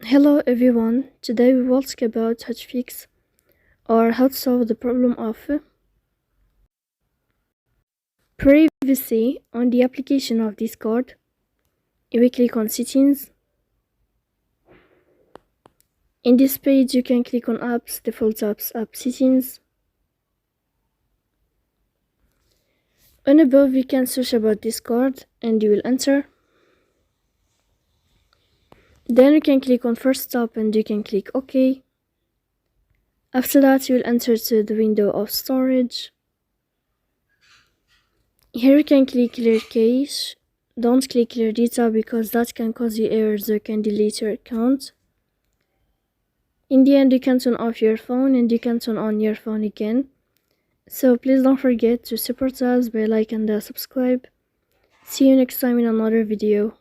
Hello everyone, today we will talk about how to fix or how to solve the problem of privacy on the application of Discord. We click on settings. In this page you can click on apps, default apps, app settings. On above you can search about Discord and you will enter. Then you can click on first stop and you can click OK. After that you will enter to the window of storage. Here you can click clear cache. Don't click clear data because that can cause you errors or can delete your account. In the end you can turn off your phone and you can turn on your phone again. So please don't forget to support us by like and subscribe. See you next time in another video.